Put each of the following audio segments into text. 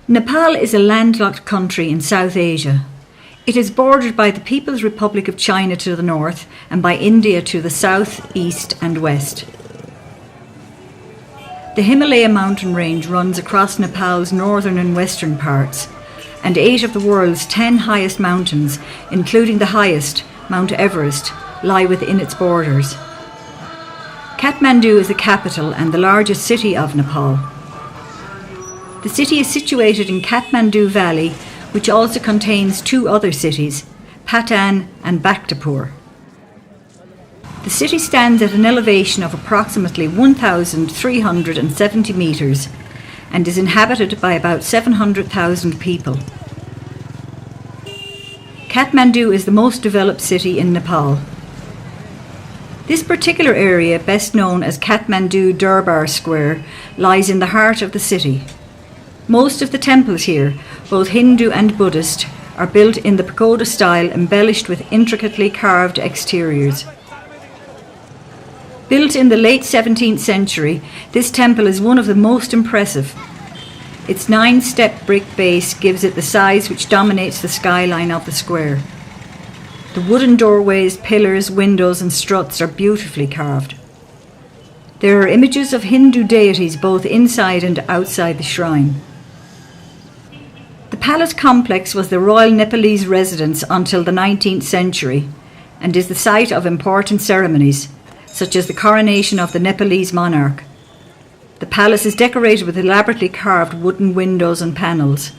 Nepal is a landlocked country in South Asia. It is bordered by the People's Republic of China to the north and by India to the south, east and west. The Himalaya mountain range runs across Nepal's northern and western parts, and 8 of the world's 10 highest mountains, including the highest, Mount Everest, lie within its borders. Kathmandu is the capital and the largest city of Nepal. The city is situated in Kathmandu Valley, which also contains 2 other cities, Patan and Bhaktapur. The city stands at an elevation of approximately 1,370 metres and is inhabited by about 700,000 people. Kathmandu is the most developed city in Nepal. This particular area, best known as Kathmandu Durbar Square, lies in the heart of the city. Most of the temples here, both Hindu and Buddhist, are built in the pagoda style, embellished with intricately carved exteriors. Built in the late 17th century, this temple is one of the most impressive. Its 9-step brick base gives it the size which dominates the skyline of the square. The wooden doorways, pillars, windows and struts are beautifully carved. There are images of Hindu deities both inside and outside the shrine. The palace complex was the royal Nepalese residence until the 19th century and is the site of important ceremonies, such as the coronation of the Nepalese monarch. The palace is decorated with elaborately carved wooden windows and panels.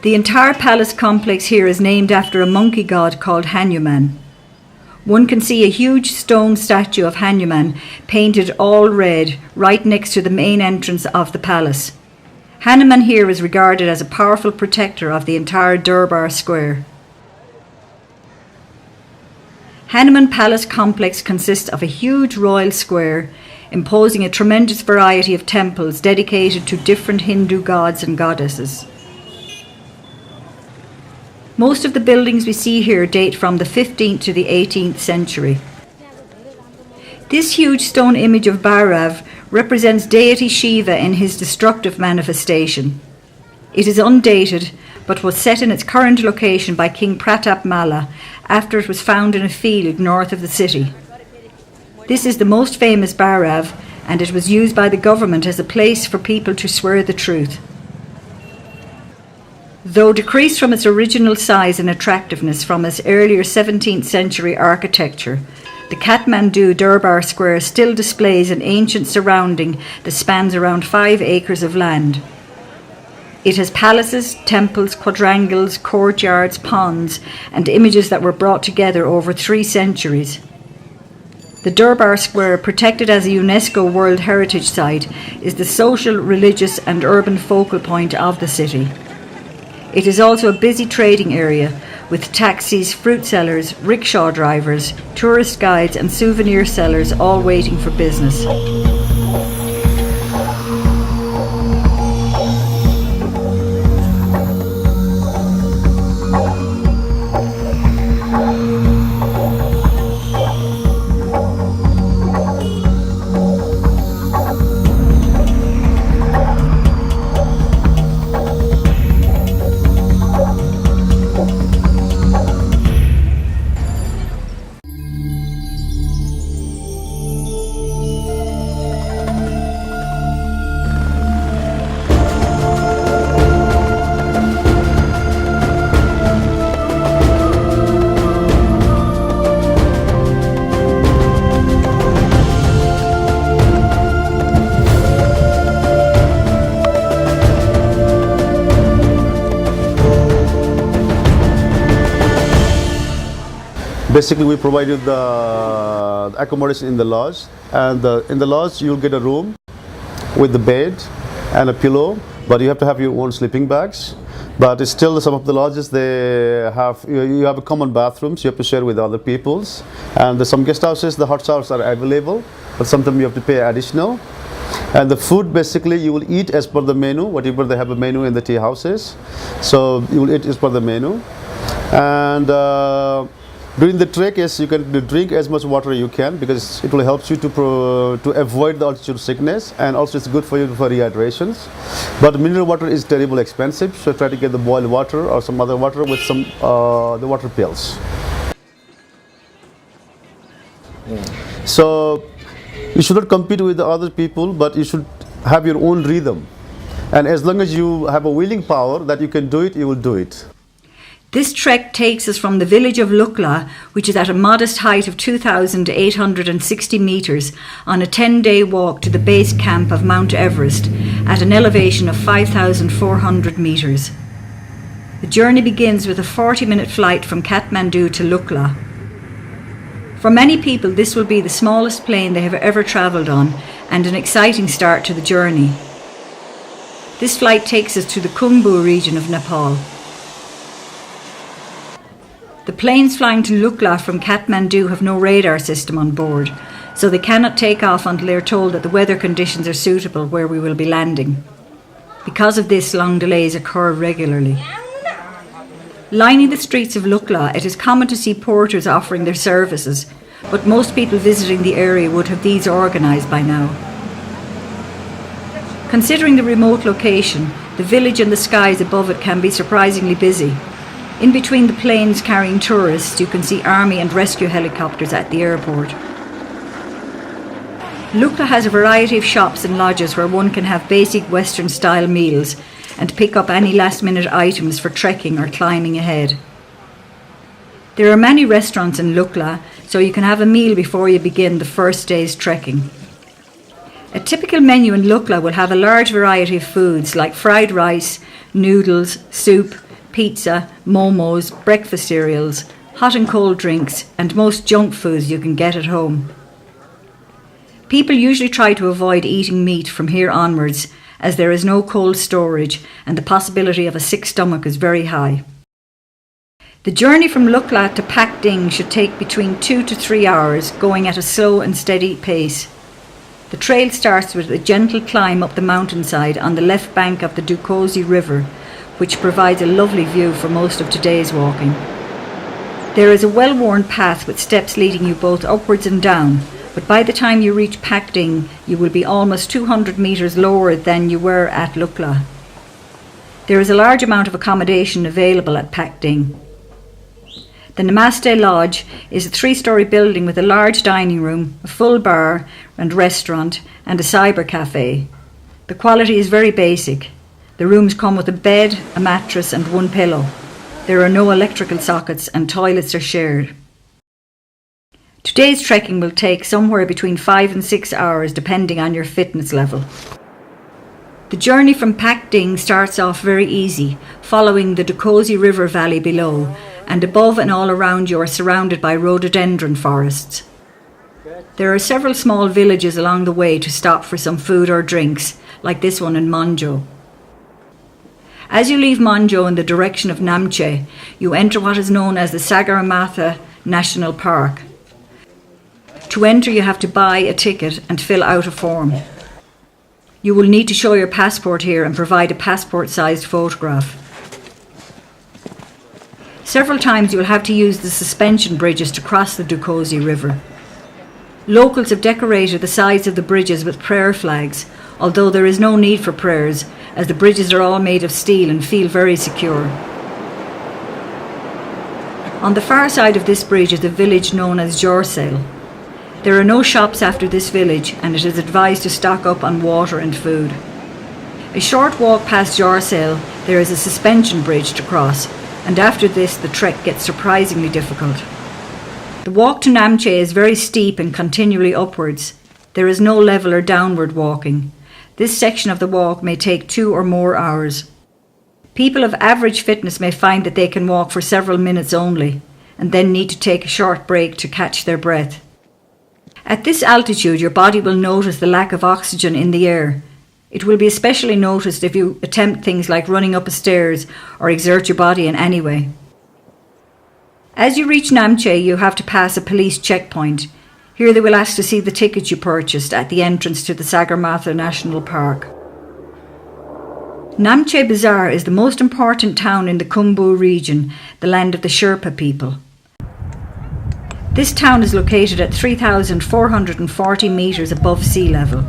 The entire palace complex here is named after a monkey god called Hanuman. One can see a huge stone statue of Hanuman painted all red right next to the main entrance of the palace. Hanuman here is regarded as a powerful protector of the entire Durbar Square. Hanuman Palace complex consists of a huge royal square, imposing a tremendous variety of temples dedicated to different Hindu gods and goddesses. Most of the buildings we see here date from the 15th to the 18th century. This huge stone image of Bhairav represents deity Shiva in his destructive manifestation. It is undated, but was set in its current location by King Pratap Malla after it was found in a field north of the city. This is the most famous Bhairav, and it was used by the government as a place for people to swear the truth. Though decreased from its original size and attractiveness from its earlier 17th century architecture, the Kathmandu Durbar Square still displays an ancient surrounding that spans around 5 acres of land. It has palaces, temples, quadrangles, courtyards, ponds, and images that were brought together over 3 centuries. The Durbar Square, protected as a UNESCO World Heritage Site, is the social, religious and urban focal point of the city. It is also a busy trading area with taxis, fruit sellers, rickshaw drivers, tourist guides and souvenir sellers all waiting for business. Basically, we provide you the accommodation in the lodge, and in the lodge you'll get a room with the bed and a pillow, but you have to have your own sleeping bags. But it's still, some of the lodges, they have, you have a common bathrooms you have to share with other people's, and there's some guest houses, the hot showers are available, but sometimes you have to pay additional. And the food, basically you will eat as per the menu, whatever they have a menu in the tea houses, so you will eat as per the menu. And During the trek, yes, you can drink as much water you can because it will help you to avoid the altitude sickness, and also it's good for you for rehydrations. But mineral water is terribly expensive, so try to get the boiled water or some other water with some the water pills. So you should not compete with the other people, but you should have your own rhythm. And as long as you have a willing power that you can do it, you will do it. This trek takes us from the village of Lukla, which is at a modest height of 2,860 metres, on a 10-day walk to the base camp of Mount Everest at an elevation of 5,400 metres. The journey begins with a 40-minute flight from Kathmandu to Lukla. For many people, this will be the smallest plane they have ever travelled on and an exciting start to the journey. This flight takes us to the Khumbu region of Nepal. The planes flying to Lukla from Kathmandu have no radar system on board, so they cannot take off until they are told that the weather conditions are suitable where we will be landing. Because of this, long delays occur regularly. Lining the streets of Lukla, it is common to see porters offering their services, but most people visiting the area would have these organised by now. Considering the remote location, the village and the skies above it can be surprisingly busy. In between the planes carrying tourists, you can see army and rescue helicopters at the airport. Lukla has a variety of shops and lodges where one can have basic Western-style meals and pick up any last-minute items for trekking or climbing ahead. There are many restaurants in Lukla, so you can have a meal before you begin the first day's trekking. A typical menu in Lukla will have a large variety of foods like fried rice, noodles, soup, pizza, momos, breakfast cereals, hot and cold drinks, and most junk foods you can get at home. People usually try to avoid eating meat from here onwards, as there is no cold storage and the possibility of a sick stomach is very high. The journey from Lukla to Pakding should take between 2 to 3 hours, going at a slow and steady pace. The trail starts with a gentle climb up the mountainside on the left bank of the Dukosi River, which provides a lovely view for most of today's walking. There is a well-worn path with steps leading you both upwards and down, but by the time you reach Pakding, you will be almost 200 metres lower than you were at Lukla. There is a large amount of accommodation available at Pakding. The Namaste Lodge is a 3-storey building with a large dining room, a full bar and restaurant, and a cyber cafe. The quality is very basic. The rooms come with a bed, a mattress and one pillow. There are no electrical sockets and toilets are shared. Today's trekking will take somewhere between 5 and 6 hours depending on your fitness level. The journey from Pakding starts off very easy, following the Dukosi River valley below, and above and all around you are surrounded by rhododendron forests. There are several small villages along the way to stop for some food or drinks, like this one in Monjo. As you leave Monjo in the direction of Namche, you enter what is known as the Sagarmatha National Park. To enter, you have to buy a ticket and fill out a form. You will need to show your passport here and provide a passport-sized photograph. Several times you will have to use the suspension bridges to cross the Dukosi River. Locals have decorated the sides of the bridges with prayer flags, although there is no need for prayers, as the bridges are all made of steel and feel very secure. On the far side of this bridge is a village known as Jorsale. There are no shops after this village, and it is advised to stock up on water and food. A short walk past Jorsale, there is a suspension bridge to cross, and after this the trek gets surprisingly difficult. The walk to Namche is very steep and continually upwards. There is no level or downward walking. This section of the walk may take 2 or more hours. People of average fitness may find that they can walk for several minutes only, and then need to take a short break to catch their breath. At this altitude, your body will notice the lack of oxygen in the air. It will be especially noticed if you attempt things like running up a stairs or exert your body in any way. As you reach Namche, you have to pass a police checkpoint. Here they will ask to see the ticket you purchased at the entrance to the Sagarmatha National Park. Namche Bazaar is the most important town in the Khumbu region, the land of the Sherpa people. This town is located at 3,440 metres above sea level.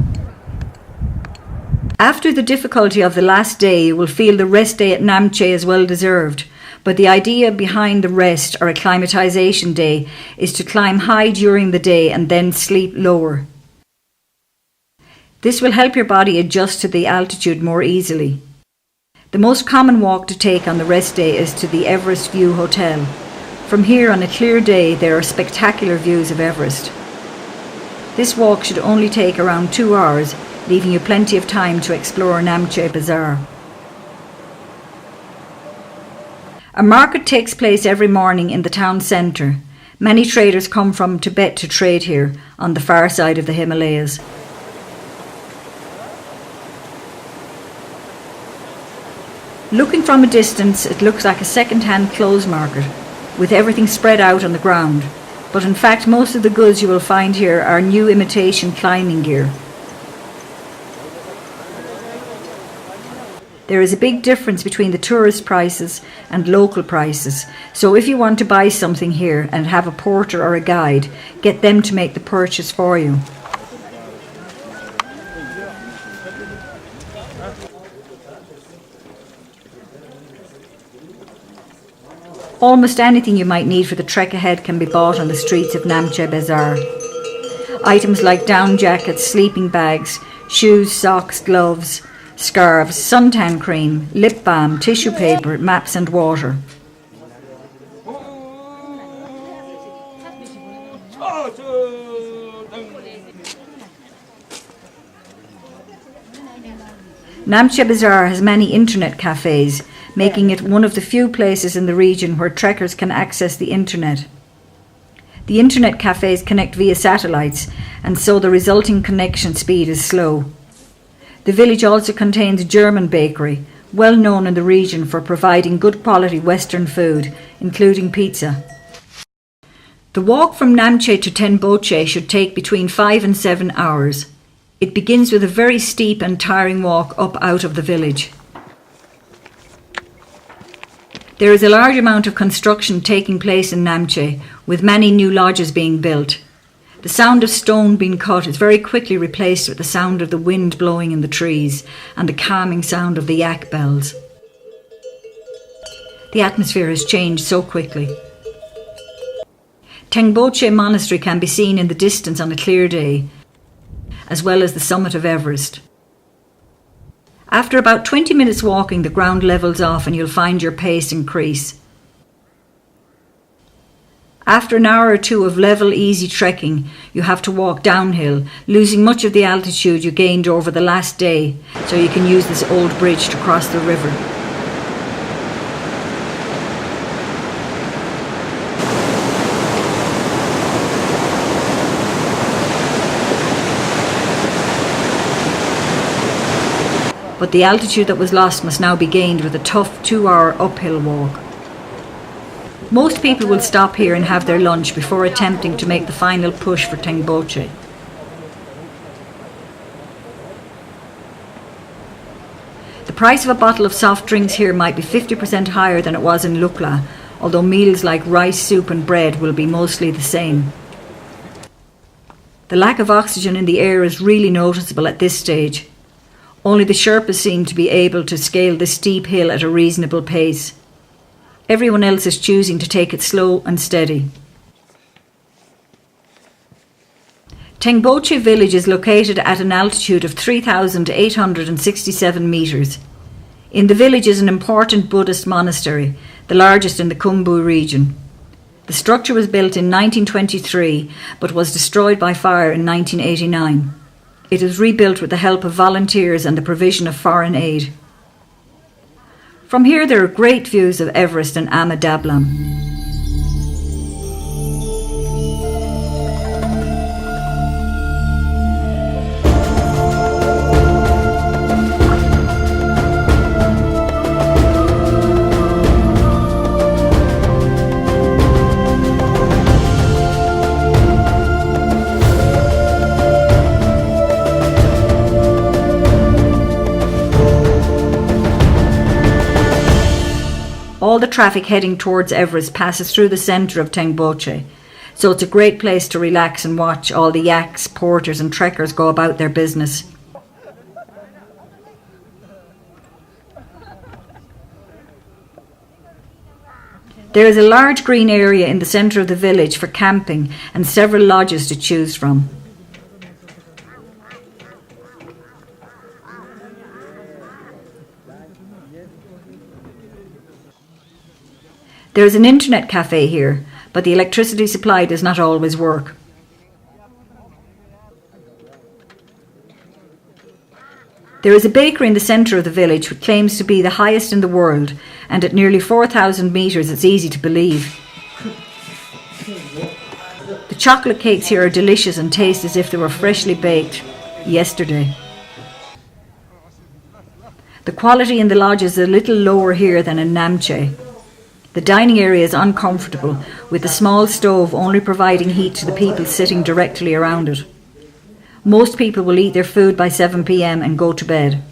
After the difficulty of the last day, you will feel the rest day at Namche is well deserved, but the idea behind the rest or acclimatisation day is to climb high during the day and then sleep lower. This will help your body adjust to the altitude more easily. The most common walk to take on the rest day is to the Everest View Hotel. From here on a clear day there are spectacular views of Everest. This walk should only take around 2 hours, leaving you plenty of time to explore Namche Bazaar. A market takes place every morning in the town centre. Many traders come from Tibet to trade here, on the far side of the Himalayas. Looking from a distance, it looks like a second-hand clothes market, with everything spread out on the ground. But in fact, most of the goods you will find here are new imitation climbing gear. There is a big difference between the tourist prices and local prices, so if you want to buy something here and have a porter or a guide, get them to make the purchase for you. Almost anything you might need for the trek ahead can be bought on the streets of Namche Bazaar. Items like down jackets, sleeping bags, shoes, socks, gloves, scarves, suntan cream, lip balm, tissue paper, maps and water. Namche Bazaar has many internet cafes, making it one of the few places in the region where trekkers can access the internet. The internet cafes connect via satellites, and so the resulting connection speed is slow. The village also contains a German bakery, well known in the region for providing good quality Western food, including pizza. The walk from Namche to Tenboche should take between 5 and 7 hours. It begins with a very steep and tiring walk up out of the village. There is a large amount of construction taking place in Namche, with many new lodges being built. The sound of stone being cut is very quickly replaced with the sound of the wind blowing in the trees and the calming sound of the yak bells. The atmosphere has changed so quickly. Tenboche Monastery can be seen in the distance on a clear day, as well as the summit of Everest. After about 20 minutes walking, the ground levels off and you'll find your pace increase. After an hour or two of level, easy trekking, you have to walk downhill, losing much of the altitude you gained over the last day, so you can use this old bridge to cross the river. But the altitude that was lost must now be gained with a tough 2-hour uphill walk. Most people will stop here and have their lunch before attempting to make the final push for Tenboche. The price of a bottle of soft drinks here might be 50% higher than it was in Lukla, although meals like rice, soup and bread will be mostly the same. The lack of oxygen in the air is really noticeable at this stage. Only the Sherpas seem to be able to scale the steep hill at a reasonable pace. Everyone else is choosing to take it slow and steady. Tenboche village is located at an altitude of 3,867 metres. In the village is an important Buddhist monastery, the largest in the Khumbu region. The structure was built in 1923 but was destroyed by fire in 1989. It is rebuilt with the help of volunteers and the provision of foreign aid. From here there are great views of Everest and Ama Dablam. All the traffic heading towards Everest passes through the centre of Tenboche. so it's a great place to relax and watch all the yaks, porters and trekkers go about their business. There is a large green area in the centre of the village for camping and several lodges to choose from. There is an internet cafe here, but the electricity supply does not always work. There is a bakery in the centre of the village which claims to be the highest in the world, and at nearly 4,000 metres it's easy to believe. The chocolate cakes here are delicious and taste as if they were freshly baked yesterday. The quality in the lodge is a little lower here than in Namche. The dining area is uncomfortable, with the small stove only providing heat to the people sitting directly around it. Most people will eat their food by 7 p.m. and go to bed.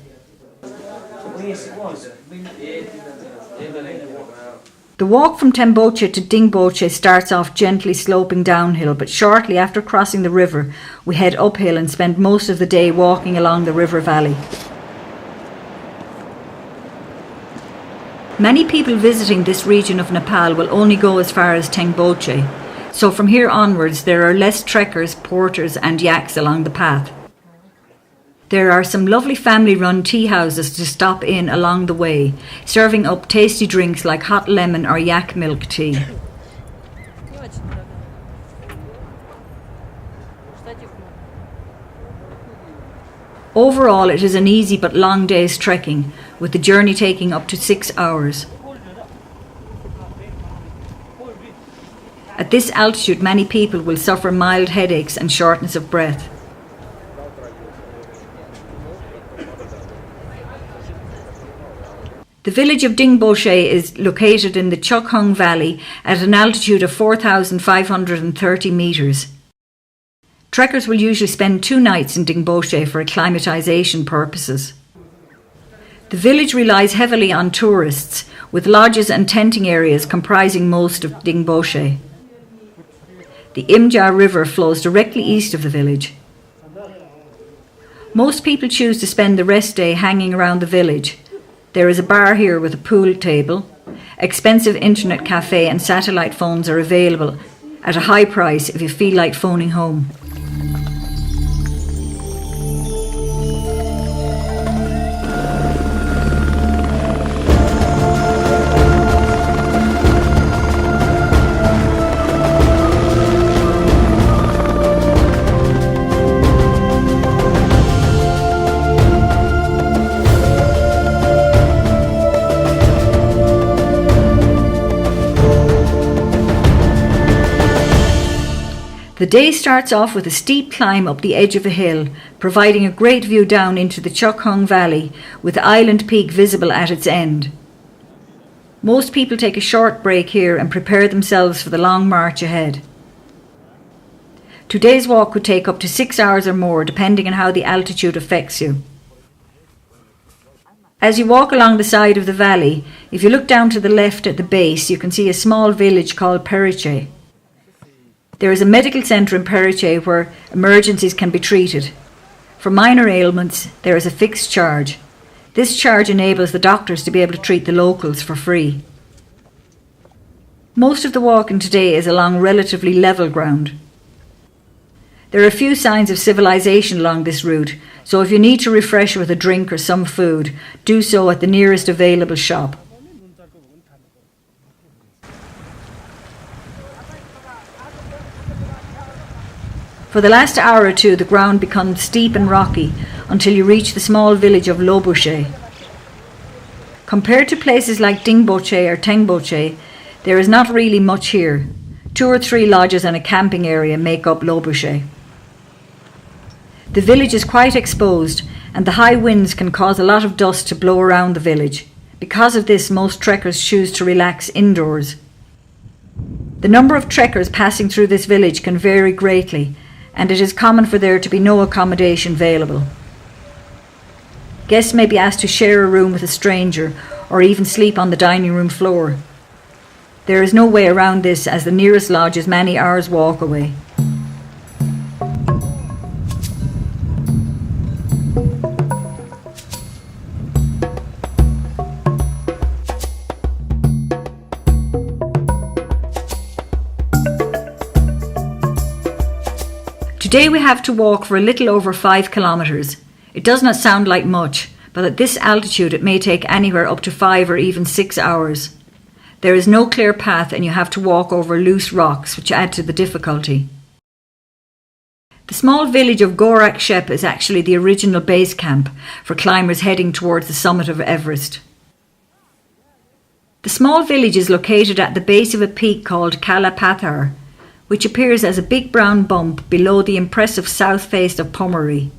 The walk from Temboche to Dingboche starts off gently sloping downhill, but shortly after crossing the river, we head uphill and spend most of the day walking along the river valley. Many people visiting this region of Nepal will only go as far as Tengboche, so from here onwards there are less trekkers, porters and yaks along the path. There are some lovely family-run tea houses to stop in along the way, serving up tasty drinks like hot lemon or yak milk tea. Overall, it is an easy but long day's trekking, with the journey taking up to 6 hours. At this altitude, many people will suffer mild headaches and shortness of breath. The village of Dingboche is located in the Chokhung Valley at an altitude of 4,530 metres. Trekkers will usually spend 2 nights in Dingboche for acclimatisation purposes. The village relies heavily on tourists, with lodges and tenting areas comprising most of Dingboche. The Imja River flows directly east of the village. Most people choose to spend the rest day hanging around the village. There is a bar here with a pool table. Expensive internet cafe and satellite phones are available at a high price if you feel like phoning home. The day starts off with a steep climb up the edge of a hill, providing a great view down into the Chokhung Valley, with Island Peak visible at its end. Most people take a short break here and prepare themselves for the long march ahead. Today's walk could take up to 6 hours or more, depending on how the altitude affects you. As you walk along the side of the valley, if you look down to the left at the base, you can see a small village called Periche. There is a medical centre in Periche where emergencies can be treated. For minor ailments, there is a fixed charge. This charge enables the doctors to be able to treat the locals for free. Most of the walking today is along relatively level ground. There are a few signs of civilization along this route, so if you need to refresh with a drink or some food, do so at the nearest available shop. For the last hour or two, the ground becomes steep and rocky until you reach the small village of Lobuche. Compared to places like Dingboche or Tengboche, there is not really much here. 2 or 3 lodges and a camping area make up Lobuche. The village is quite exposed, and the high winds can cause a lot of dust to blow around the village. Because of this, most trekkers choose to relax indoors. The number of trekkers passing through this village can vary greatly, and it is common for there to be no accommodation available. Guests may be asked to share a room with a stranger or even sleep on the dining room floor. There is no way around this, as the nearest lodge is many hours' walk away. Today we have to walk for a little over 5 kilometres. It does not sound like much, but at this altitude it may take anywhere up to 5 or even 6 hours. There is no clear path and you have to walk over loose rocks, which add to the difficulty. The small village of Gorak Shep is actually the original base camp for climbers heading towards the summit of Everest. The small village is located at the base of a peak called Kalapathar, which appears as a big brown bump below the impressive south face of Pommery.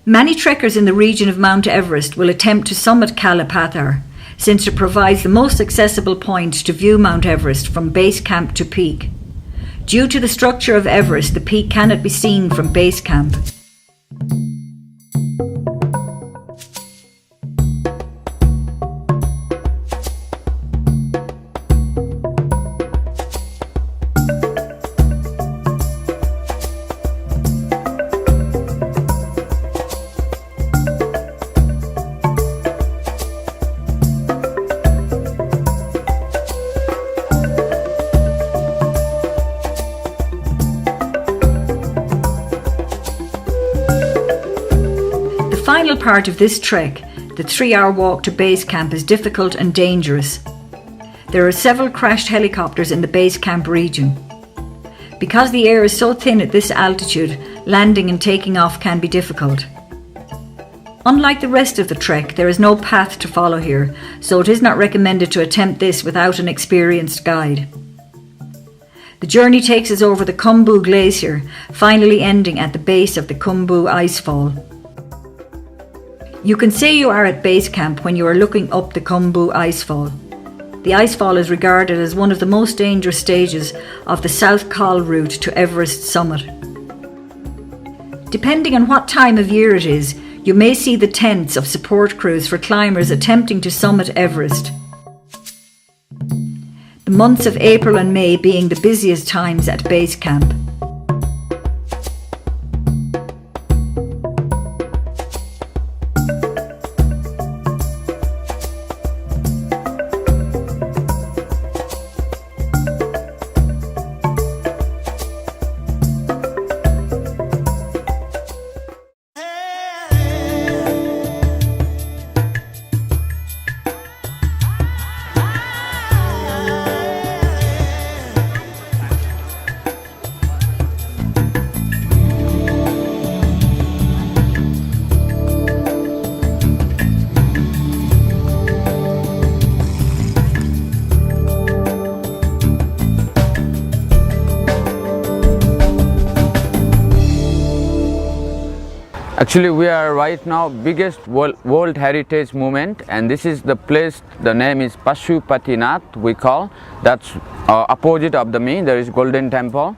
Many trekkers in the region of Mount Everest will attempt to summit Kalapathar, since it provides the most accessible point to view Mount Everest from base camp to peak. Due to the structure of Everest, the peak cannot be seen from base camp. The final part of this trek, the 3-hour walk to base camp, is difficult and dangerous. There are several crashed helicopters in the base camp region. Because the air is so thin at this altitude, landing and taking off can be difficult. Unlike the rest of the trek, there is no path to follow here, so it is not recommended to attempt this without an experienced guide. The journey takes us over the Khumbu Glacier, finally ending at the base of the Khumbu Icefall. You can say you are at base camp when you are looking up the Khumbu Icefall. The icefall is regarded as one of the most dangerous stages of the South Col route to Everest summit. Depending on what time of year it is, you may see the tents of support crews for climbers attempting to summit Everest. The months of April and May being the busiest times at base camp. Actually, we are right now biggest World Heritage Movement, and this is the place. The name is Pashupatinath. We call that's opposite of the me. There is Golden Temple,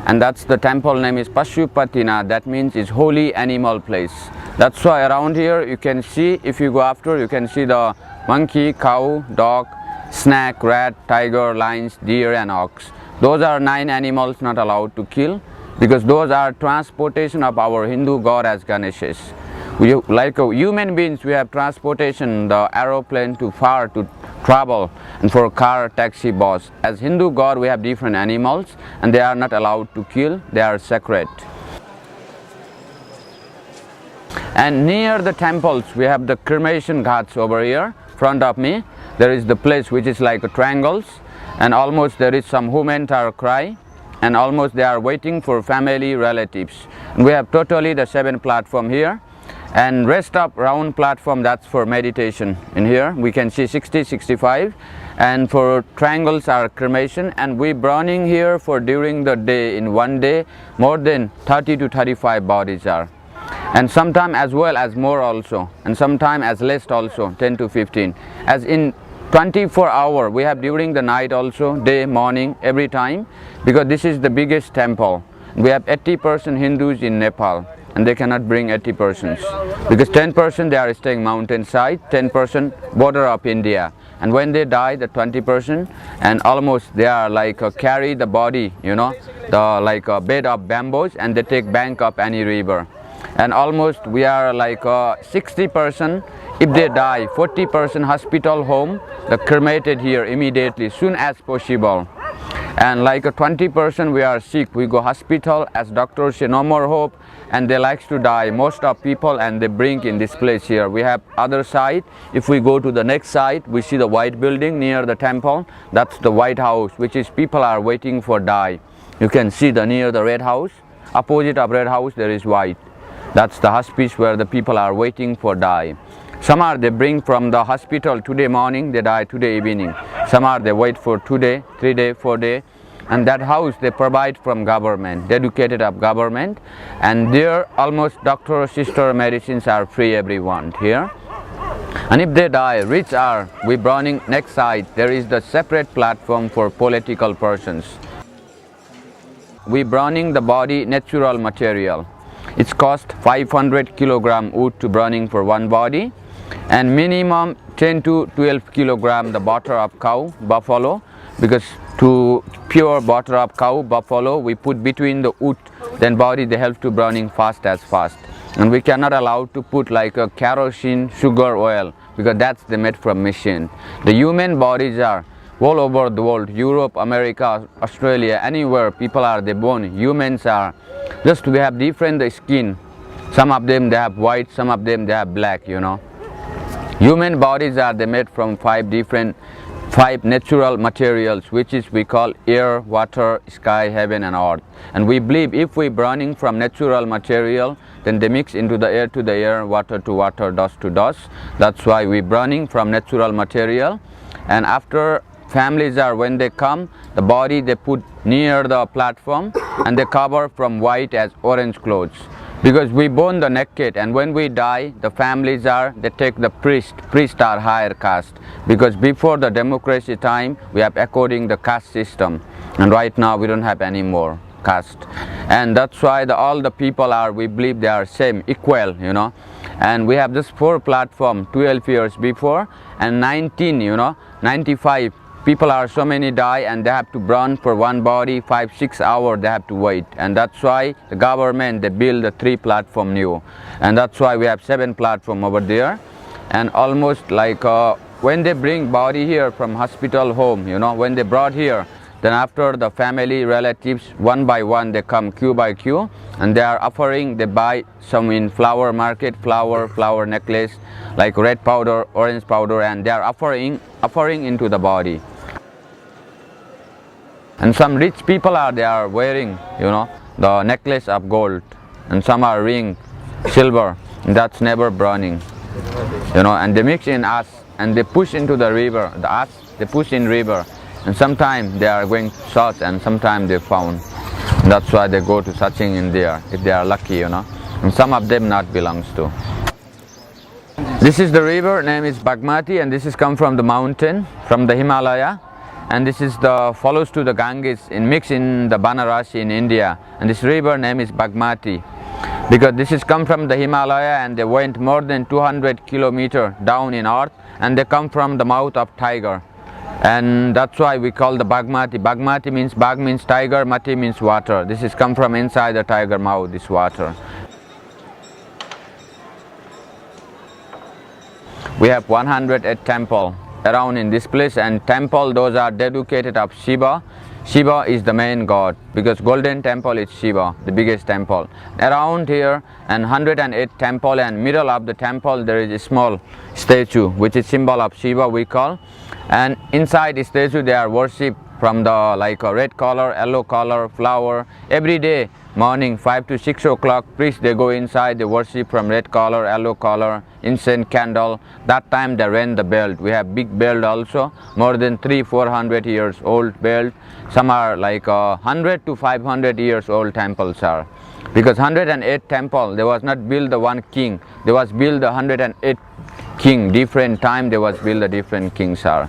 and that's the temple name is Pashupatinath. That means it's holy animal place. That's why around here you can see, if you go after, you can see the monkey, cow, dog, snake, rat, tiger, lions, deer, and ox. Those are 9 animals not allowed to kill, because those are transportation of our Hindu god as Ganeshes. Like human beings, we have transportation, the aeroplane to far to travel, and for car, taxi, bus. As Hindu god, we have different animals, and they are not allowed to kill, they are sacred. And near the temples, we have the cremation ghats over here, front of me. There is the place which is like a triangles, and almost there is some women are cry, and almost they are waiting for family relatives. And we have totally the 7 platform here, and rest of round platform, that's for meditation. In here we can see 60, 65, and for triangles are cremation, and we burning here for during the day, in one day more than 30 to 35 bodies are, and sometime as well as more also, and sometime as less also, 10 to 15. As in 24 hour we have during the night also, day, morning, every time, because this is the biggest temple. We have 80% Hindus in Nepal, and they cannot bring 80 persons, because 10% they are staying mountainside, 10% border of India, and when they die, the 20%, and almost they are like carry the body, you know, the like a bed of bamboos, and they take bank up any river. And almost we are like 60%, if they die, 40% hospital home, the cremated here immediately, soon as possible. And like 20% we are sick, we go hospital, as doctors say no more hope, and they likes to die, most of people, and they bring in this place here. We have other side. If we go to the next side, we see the white building near the temple. That's the White House, which is people are waiting for die. You can see the near the Red House, opposite of Red House there is white. That's the hospice where the people are waiting for die. Some are they bring from the hospital today morning, they die today evening. Some are they wait for 2 day, 3 day, 4 day. And that house they provide from government, dedicated of government. And there almost doctor, sister, medicines are free everyone here. And if they die, rich are, we burning next side, there is the separate platform for political persons. We burning the body natural material. It's cost 500 kilogram wood to burning for one body, and minimum 10 to 12 kilogram the butter of cow, buffalo, because to pure butter of cow, buffalo, we put between the wood, then body they help to burning fast as fast. And we cannot allow to put like a kerosene, sugar, oil, because that's the made from machine. The human bodies are all over the world, Europe, America, Australia, anywhere people are they born, humans are. Just we have different skin. Some of them they have white, some of them they have black, you know. Human bodies are they made from five natural materials, which is we call air, water, sky, heaven and earth. And we believe if we burning from natural material, then they mix into the air to the air, water to water, dust to dust. That's why we burning from natural material. And after families are, when they come, the body they put near the platform and they cover from white as orange clothes. Because we burn the naked, and when we die, the families are, they take the priests are higher caste. Because before the democracy time, we have according the caste system. And right now we don't have any more caste. And that's why all the people are, we believe they are same, equal, you know. And we have this 4 platform 12 years before, and 95 people are so many die, and they have to burn for one body 5-6 hours they have to wait. And that's why the government they build the 3 platform new, and that's why we have 7 platform over there. And almost like when they bring body here from hospital home, you know, when they brought here, then after the family relatives one by one they come queue by queue, and they are offering, they buy some in flower market, flower necklace like red powder, orange powder, and they are offering into the body. And some rich people are, they are wearing, you know, the necklace of gold, and some are ring, silver, and that's never burning, you know. And they mix in ash and they push into the river, the ash they push in river, and sometimes they are going to search, and sometimes they found. And that's why they go to searching in there if they are lucky, you know. And some of them not belongs to. This is the river, name is Bagmati, and this is come from the mountain, from the Himalaya. And this is the follows to the Ganges in mix in the Banarasi in India. And this river name is Bagmati, because this is come from the Himalaya, and they went more than 200 kilometers down in earth, and they come from the mouth of tiger. And that's why we call the Bagmati. Bagmati means, Bag means tiger, Mati means water. This is come from inside the tiger mouth, this water. We have 108 temple around in this place, and temple those are dedicated of Shiva. Shiva is the main god, because golden temple is Shiva, the biggest temple. Around here, and 108 temple, and middle of the temple there is a small statue which is symbol of Shiva we call. And inside the statue they are worship from the like a red color, yellow color, flower. Every day morning 5 to 6 o'clock, priests they go inside, they worship from red color, yellow color, incense, candle. That time they ring the bell. We have big bell also, more than 300-400 years old bell. Some are like 100 to 500 years old temples are. Because 108 temple, there was not built the one king, there was built the 108 king. Different time there was built the different kings are.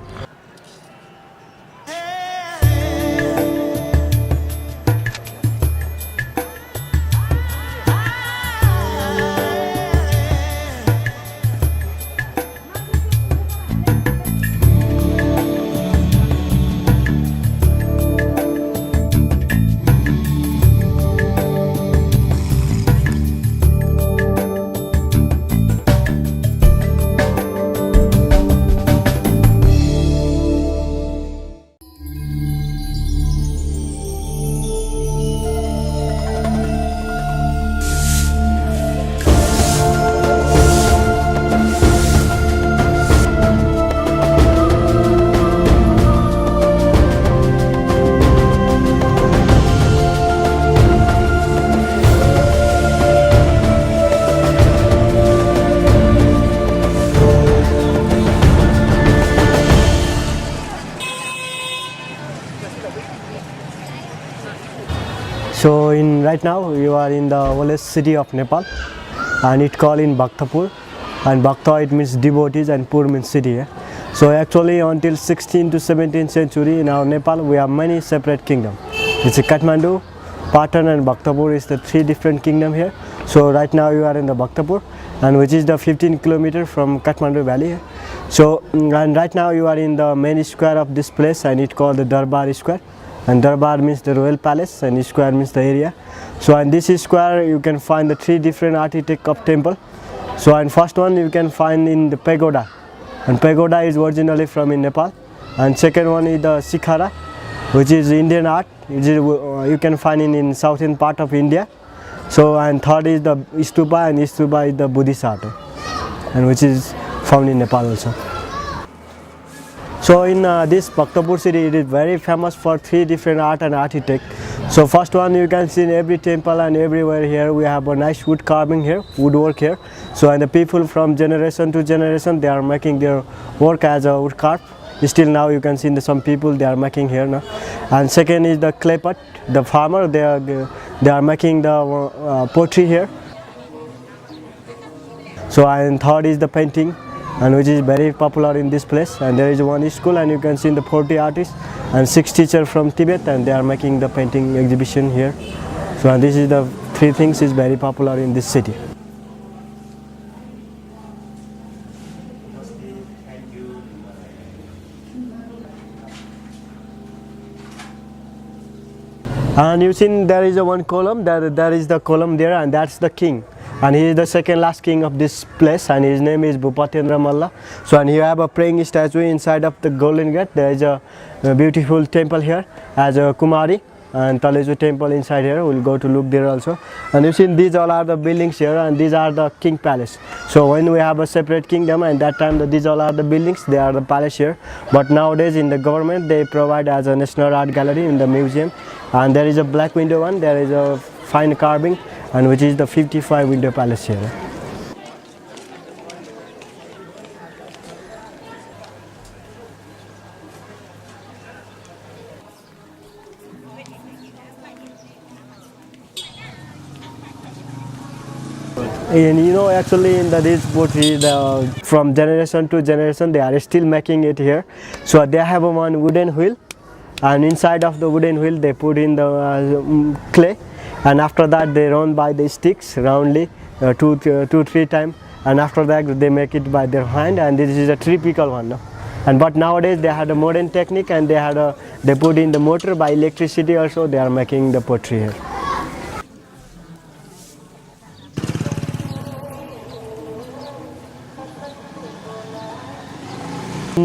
So right now you are in the oldest city of Nepal, and it called in Bhaktapur, and Bhakta it means devotees and Pur means city. So actually until 16th to 17th century in our Nepal we have many separate kingdoms. It's a Kathmandu, Patan and Bhaktapur is the three different kingdom here. So right now you are in the Bhaktapur, and which is the 15 kilometer from Kathmandu valley. So and right now you are in the main square of this place, and it called the Durbar square, and Durbar means the royal palace and square means the area. So in this square you can find the three different architect of temple. So and first one you can find in the pagoda, and pagoda is originally from in Nepal, and second one is the Sikhara, which is Indian art. You can find in southern part of India. So and third is the stupa, and stupa is the Buddhist art, and which is found in Nepal also. So in this Bhaktapur city, it is very famous for three different art and architect. So first one you can see in every temple and everywhere here we have a nice wood carving here, woodwork here. So and the people from generation to generation they are making their work as a wood carve. Still now you can see some people they are making here now. And second is the clay pot, the farmer they are making the pottery here. So and third is the painting, and which is very popular in this place, and there is one school, and you can see the 40 artists and 6 teachers from Tibet, and they are making the painting exhibition here. So and this is the three things is very popular in this city. And you see there is a one column, there is the column there, and that's the king. And he is the second last king of this place, and his name is Bhupatendra Malla. So and you have a praying statue inside of the Golden Gate. There is a beautiful temple here as a Kumari, and Taleju temple inside here. We'll go to look there also. And you see these all are the buildings here, and these are the king palace. So when we have a separate kingdom, and that time these all are the buildings, they are the palace here. But nowadays in the government they provide as a national art gallery in the museum. And there is a black window one, there is a fine carving, and which is the 55 window palace here. And you know actually in this pottery from generation to generation they are still making it here. So they have a one wooden wheel, and inside of the wooden wheel they put in the clay, and after that they run by the sticks roundly 2-3 times, and after that they make it by their hand, and this is a typical one. No? And but nowadays they had a modern technique, and they put in the motor by electricity also. They are making the pottery here.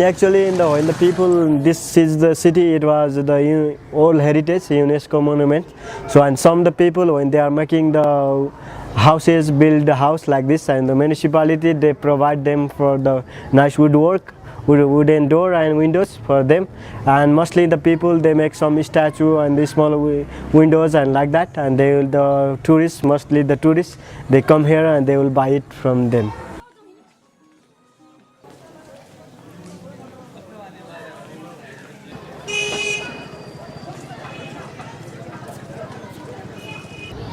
Actually, when the people, this is the city, it was the old heritage UNESCO monument. So, and some of the people when they are making the houses, build the house like this, and the municipality they provide them for the nice woodwork, wooden door and windows for them. And mostly the people they make some statue and the small windows and like that. And they will, the tourists, mostly the tourists, they come here and they will buy it from them.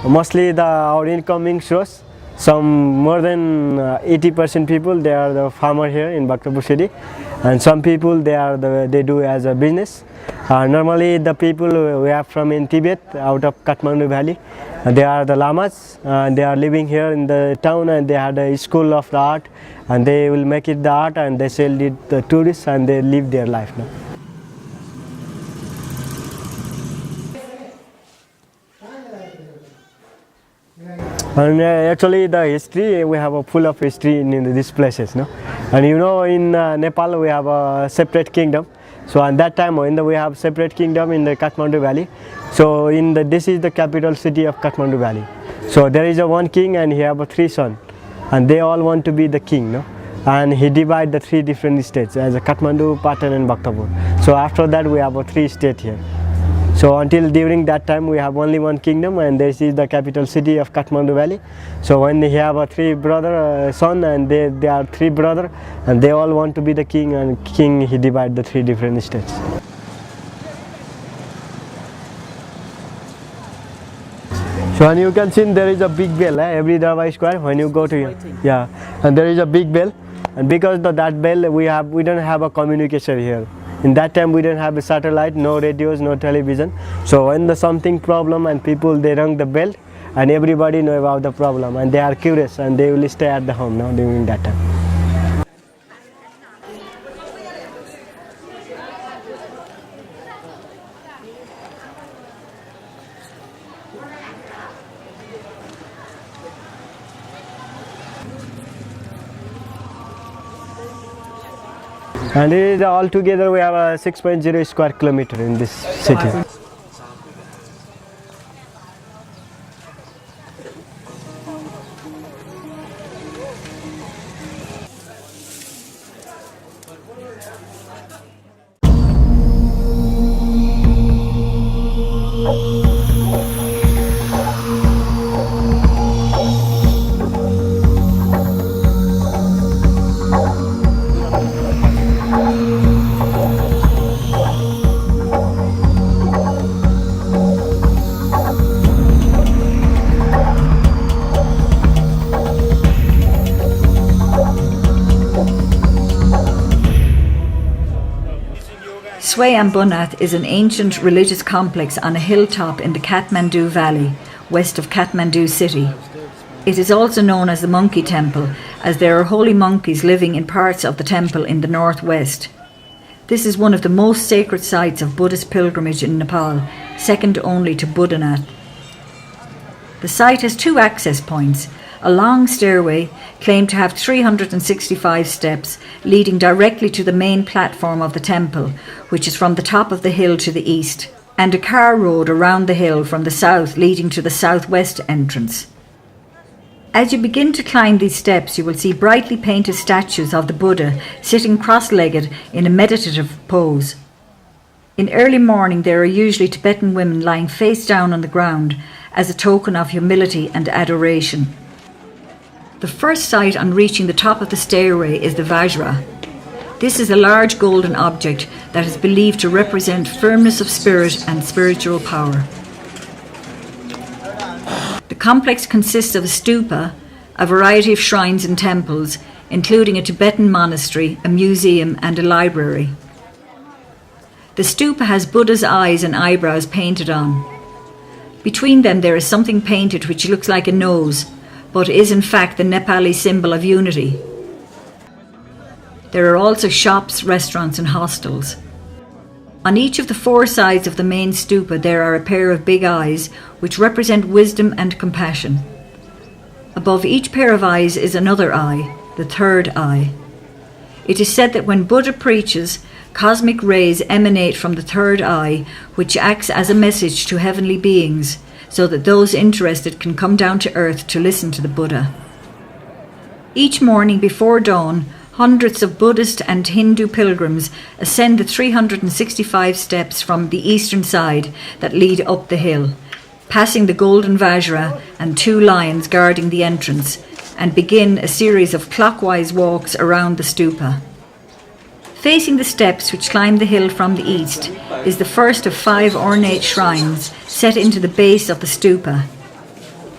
Mostly our incoming shows, some more than 80% people they are the farmer here in Bhaktapur city, and some people they do as a business. Normally the people we have from in Tibet out of Kathmandu valley, they are the lamas, and they are living here in the town, and they had a school of the art, and they will make it the art and they sell it to the tourists, and they live their life now. And actually the history, we have a full of history in these places, no? And you know in Nepal we have a separate kingdom. So at that time when we have separate kingdom in the Kathmandu valley, so this is the capital city of Kathmandu valley. So there is a one king and he have 3 sons, and they all want to be the king, no? And he divide the 3 different states as a Kathmandu, Patan and Bhaktapur. So after that we have a 3 states here. So until during that time we have only one kingdom, and this is the capital city of Kathmandu valley. So when they have a 3 brother son, and they are 3 brother, and they all want to be the king, and king he divide the 3 different states. So when you can see there is a big bell every Durbar square when you go to here. Yeah, and there is a big bell, and because of that bell we don't have a communication here. In that time we didn't have a satellite, no radios, no television. So when the something problem and people they rang the bell, and everybody know about the problem and they are curious and they will stay at the home now during that time. And it is altogether we have a 6.0 square kilometer in this city. Swayambunnath is an ancient religious complex on a hilltop in the Kathmandu Valley, west of Kathmandu city. It is also known as the Monkey Temple, as there are holy monkeys living in parts of the temple in the northwest. This is one of the most sacred sites of Buddhist pilgrimage in Nepal, second only to Buddhanath. The site has two access points, a long stairway claimed to have 365 steps leading directly to the main platform of the temple, which is from the top of the hill to the east, and a car road around the hill from the south leading to the southwest entrance. As you begin to climb these steps, you will see brightly painted statues of the Buddha sitting cross-legged in a meditative pose. In early morning there are usually Tibetan women lying face down on the ground as a token of humility and adoration. The first sight on reaching the top of the stairway is the Vajra. This is a large golden object that is believed to represent firmness of spirit and spiritual power. The complex consists of a stupa, a variety of shrines and temples, including a Tibetan monastery, a museum and a library. The stupa has Buddha's eyes and eyebrows painted on. Between them there is something painted which looks like a nose, but is in fact the Nepali symbol of unity. There are also shops, restaurants and hostels. On each of the four sides of the main stupa there are a pair of big eyes which represent wisdom and compassion. Above each pair of eyes is another eye, the third eye. It is said that when Buddha preaches, cosmic rays emanate from the third eye, which acts as a message to heavenly beings, so that those interested can come down to earth to listen to the Buddha. Each morning before dawn, hundreds of Buddhist and Hindu pilgrims ascend the 365 steps from the eastern side that lead up the hill, passing the golden Vajra and two lions guarding the entrance, and begin a series of clockwise walks around the stupa. Facing the steps which climb the hill from the east is the first of 5 ornate shrines set into the base of the stupa.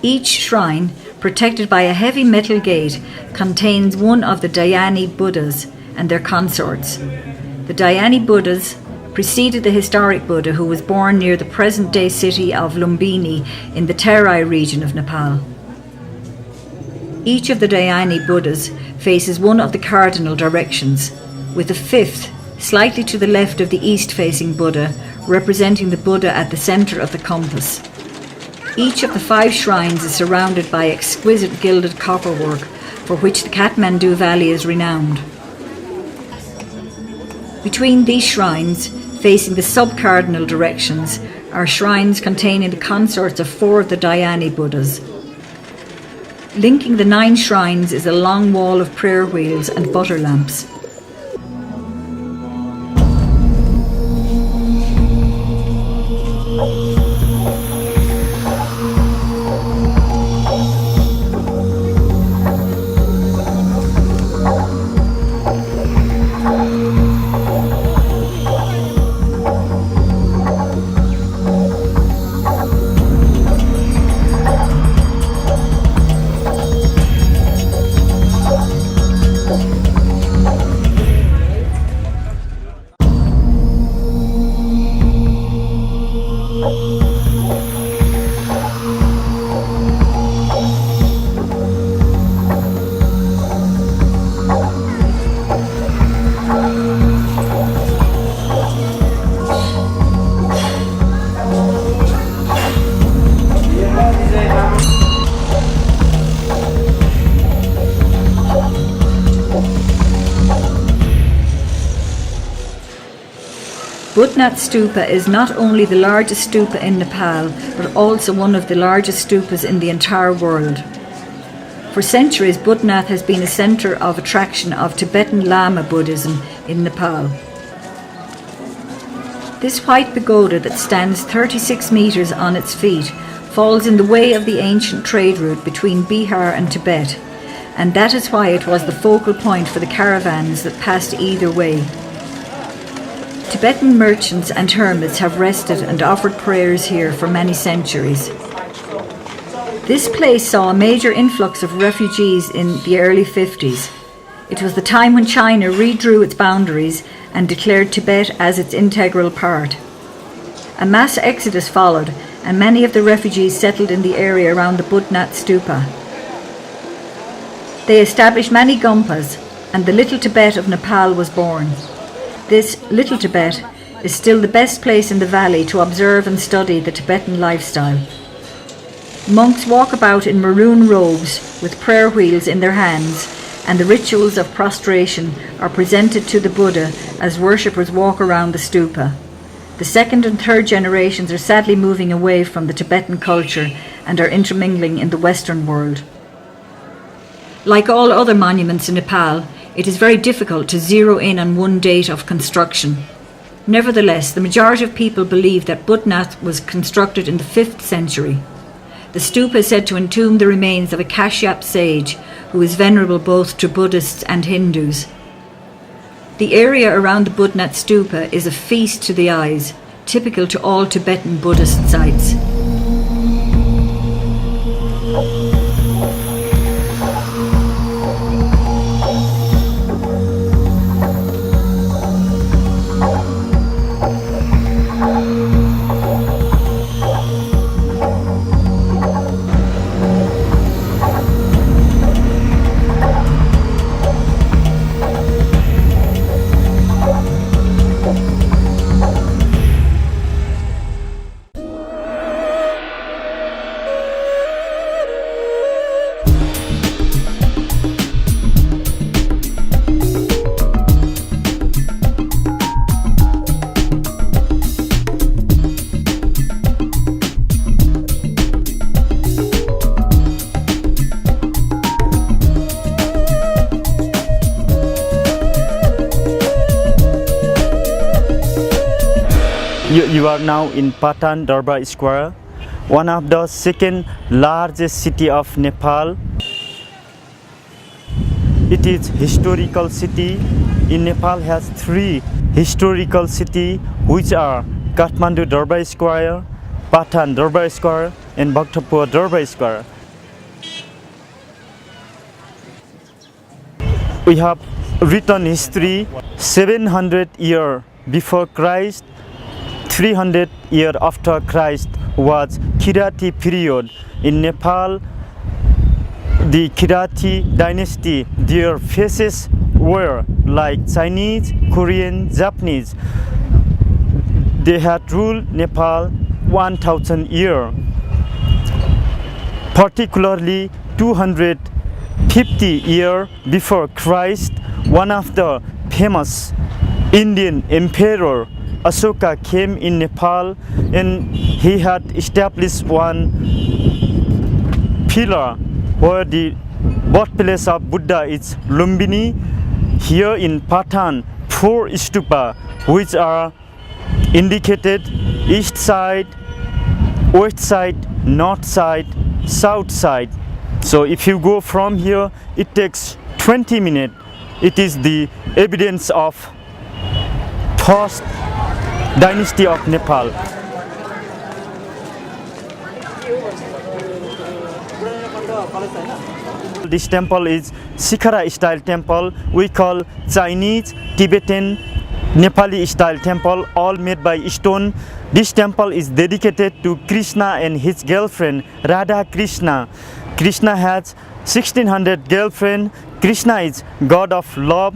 Each shrine, protected by a heavy metal gate, contains one of the Dhyani Buddhas and their consorts. The Dhyani Buddhas preceded the historic Buddha, who was born near the present-day city of Lumbini in the Terai region of Nepal. Each of the Dhyani Buddhas faces one of the cardinal directions, with the fifth, slightly to the left of the east-facing Buddha, representing the Buddha at the centre of the compass. Each of the 5 shrines is surrounded by exquisite gilded copperwork, for which the Kathmandu Valley is renowned. Between these shrines, facing the sub-cardinal directions, are shrines containing the consorts of 4 of the Dhyani Buddhas. Linking the 9 shrines is a long wall of prayer wheels and butter lamps. Bhutnath Stupa is not only the largest stupa in Nepal, but also one of the largest stupas in the entire world. For centuries, Bhutnath has been a centre of attraction of Tibetan Lama Buddhism in Nepal. This white pagoda that stands 36 metres on its feet falls in the way of the ancient trade route between Bihar and Tibet, and that is why it was the focal point for the caravans that passed either way. Tibetan merchants and hermits have rested and offered prayers here for many centuries. This place saw a major influx of refugees in the early 50s. It was the time when China redrew its boundaries and declared Tibet as its integral part. A mass exodus followed, and many of the refugees settled in the area around the Bhutnath Stupa. They established many gompas, and the Little Tibet of Nepal was born. This Little Tibet is still the best place in the valley to observe and study the Tibetan lifestyle. Monks walk about in maroon robes with prayer wheels in their hands, and the rituals of prostration are presented to the Buddha as worshippers walk around the stupa. The second and third generations are sadly moving away from the Tibetan culture and are intermingling in the Western world. Like all other monuments in Nepal, it is very difficult to zero in on one date of construction. Nevertheless, the majority of people believe that Bhutnath was constructed in the 5th century. The stupa is said to entomb the remains of a Kashyap sage who is venerable both to Buddhists and Hindus. The area around the Bhutnath Stupa is a feast to the eyes, typical to all Tibetan Buddhist sites. You are now in Patan, Durbar Square, one of the second largest city of Nepal. It is historical city. In Nepal has 3 historical city which are Kathmandu Durbar Square, Patan Durbar Square and Bhaktapur Durbar Square. We have written history 700 years before Christ. 300 years after Christ was Kirati period. In Nepal, the Kirati dynasty, their faces were like Chinese, Korean, Japanese. They had ruled Nepal 1000 years. Particularly 250 years before Christ, one of the famous Indian emperor Ashoka came in Nepal, and he had established one pillar where the birthplace of Buddha is Lumbini. Here in Patan, 4 stupa which are indicated: east side, west side, north side, south side. So if you go from here, it takes 20 minutes. It is the evidence of first dynasty of Nepal. This temple is Shikhara style temple. We call Chinese, Tibetan, Nepali style temple, all made by stone. This temple is dedicated to Krishna and his girlfriend Radha Krishna. Krishna has 1600 girlfriend. Krishna is god of love.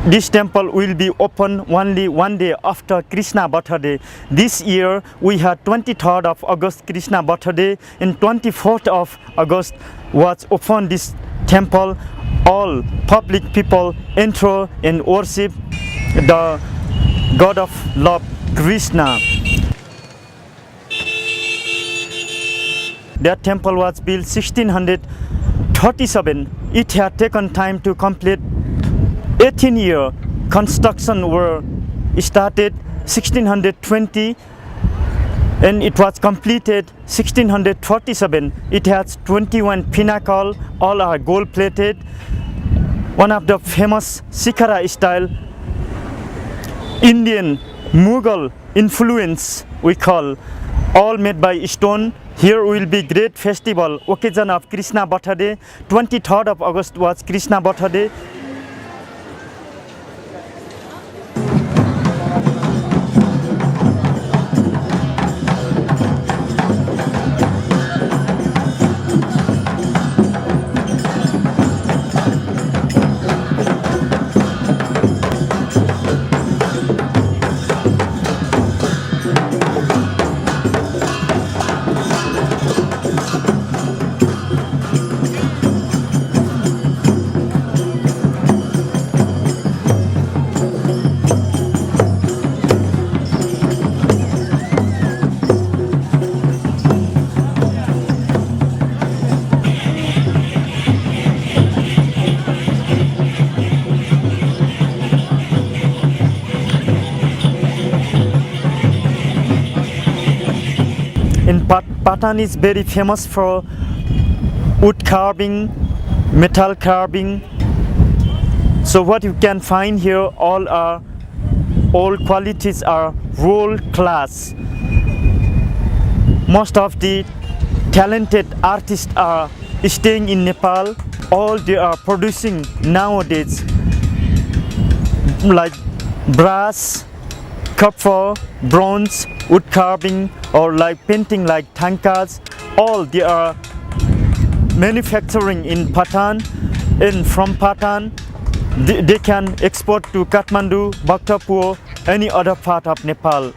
This temple will be open only one day after Krishna birthday. This year we had 23rd of August Krishna birthday, and 24th of August was open this temple. All public people enter and worship. The god of love, Krishna. That temple was built 1637. It had taken time to complete. 18-year construction were started 1620 and it was completed 1637. It has 21 pinnacle, all are gold plated. One of the famous Sikhara style Indian Mughal influence we call, all made by stone. Here will be great festival, occasion of Krishna birthday. 23rd of August was Krishna birthday. Patan is very famous for wood carving, metal carving. So what you can find here, all qualities are world class. Most of the talented artists are staying in Nepal. All they are producing nowadays, like brass, copper, bronze, wood carving, or like painting like tankas, all they are manufacturing in Patan, and from Patan they can export to Kathmandu, Bhaktapur, any other part of Nepal.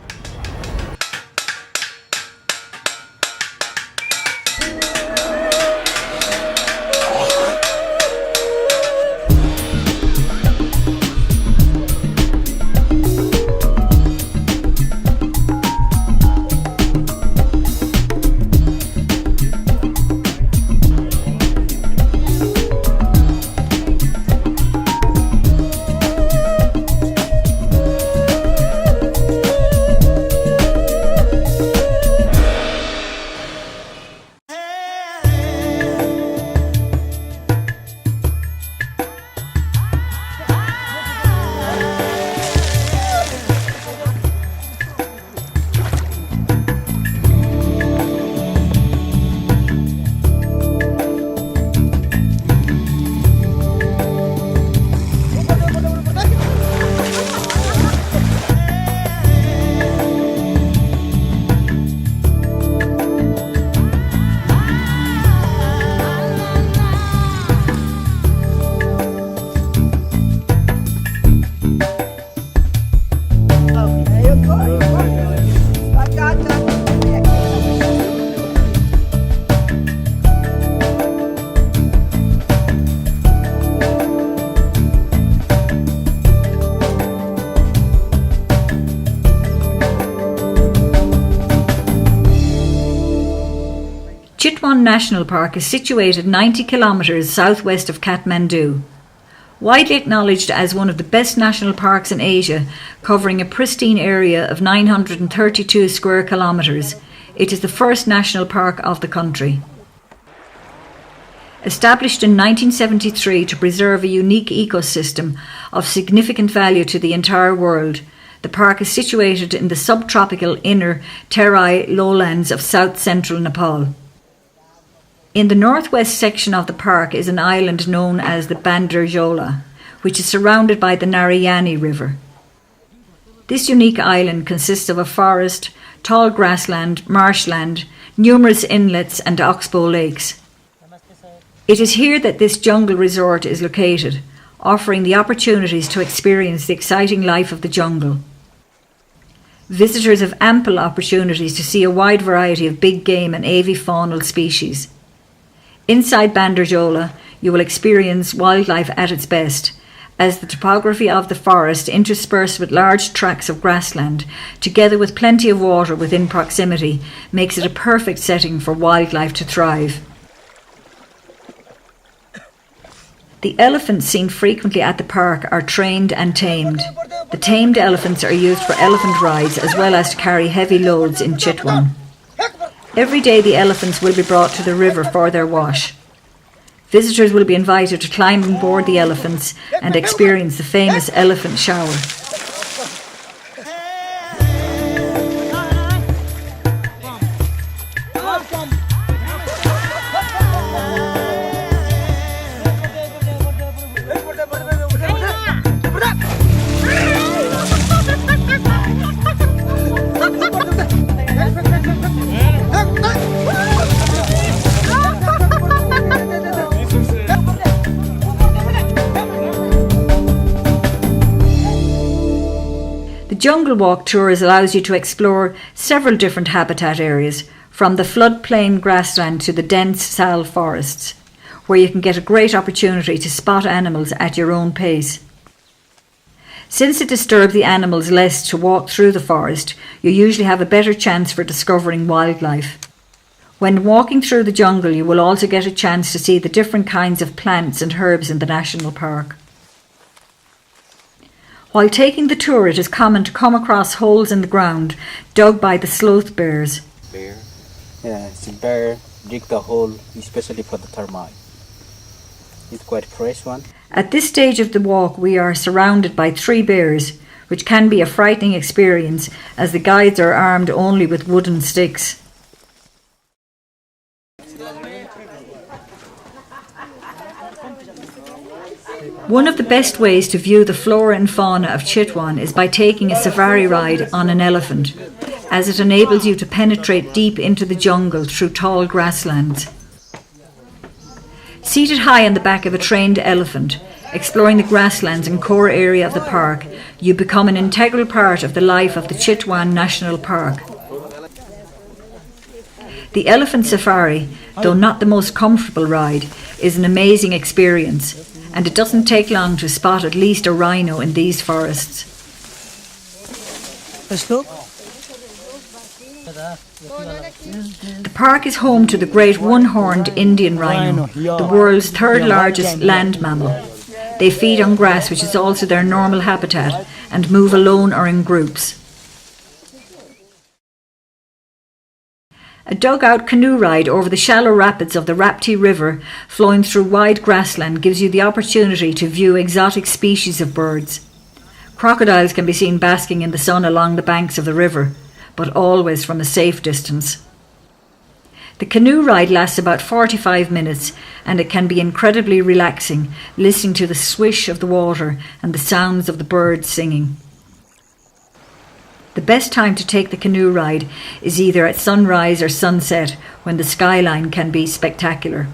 Chitwan National Park is situated 90 kilometres southwest of Kathmandu. Widely acknowledged as one of the best national parks in Asia, covering a pristine area of 932 square kilometres, it is the first national park of the country. Established in 1973 to preserve a unique ecosystem of significant value to the entire world, the park is situated in the subtropical inner Terai lowlands of south-central Nepal. In the northwest section of the park is an island known as the Bandarjola, which is surrounded by the Narayani River. This unique island consists of a forest, tall grassland, marshland, numerous inlets and oxbow lakes. It is here that this jungle resort is located, offering the opportunities to experience the exciting life of the jungle. Visitors have ample opportunities to see a wide variety of big game and avifaunal species. Inside Bandarjola, you will experience wildlife at its best, as the topography of the forest, interspersed with large tracts of grassland, together with plenty of water within proximity, makes it a perfect setting for wildlife to thrive. The elephants seen frequently at the park are trained and tamed. The tamed elephants are used for elephant rides as well as to carry heavy loads in Chitwan. Every day the elephants will be brought to the river for their wash. Visitors will be invited to climb on board the elephants and experience the famous elephant shower. The Jungle Walk Tours allows you to explore several different habitat areas, from the floodplain grassland to the dense sal forests, where you can get a great opportunity to spot animals at your own pace. Since it disturbs the animals less to walk through the forest, you usually have a better chance for discovering wildlife. When walking through the jungle, you will also get a chance to see the different kinds of plants and herbs in the national park. While taking the tour, it is common to come across holes in the ground dug by the sloth bears. Bear? Yeah, it's a bear dig the hole especially for the termite. It's quite a fresh one. At this stage of the walk, we are surrounded by 3 bears, which can be a frightening experience as the guides are armed only with wooden sticks. One of the best ways to view the flora and fauna of Chitwan is by taking a safari ride on an elephant, as it enables you to penetrate deep into the jungle through tall grasslands. Seated high on the back of a trained elephant, exploring the grasslands and core area of the park, you become an integral part of the life of the Chitwan National Park. The elephant safari, though not the most comfortable ride, is an amazing experience, and it doesn't take long to spot at least a rhino in these forests. The park is home to the great one-horned Indian rhino, the world's 3rd largest land mammal. They feed on grass, which is also their normal habitat, and move alone or in groups. A dugout canoe ride over the shallow rapids of the Rapti River, flowing through wide grassland, gives you the opportunity to view exotic species of birds. Crocodiles can be seen basking in the sun along the banks of the river, but always from a safe distance. The canoe ride lasts about 45 minutes, and it can be incredibly relaxing, listening to the swish of the water and the sounds of the birds singing. The best time to take the canoe ride is either at sunrise or sunset, when the skyline can be spectacular.